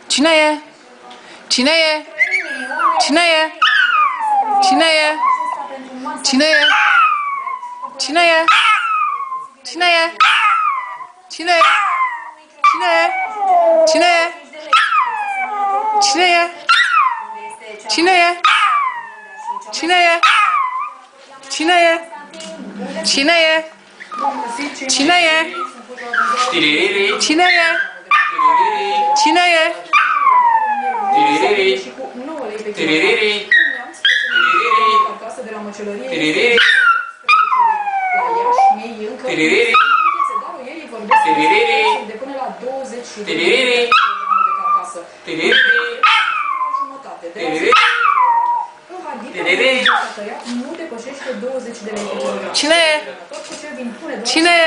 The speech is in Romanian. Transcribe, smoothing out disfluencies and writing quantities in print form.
Cine e? Cine e? Cine e? Cine e? Cine e? Cine e? Cine e? Cine e? Cine e? Cine e? Cine e? Cine e? Cine e? Cine e? Cine e? Cine e? Cine e? Cine e? Cine e? Cine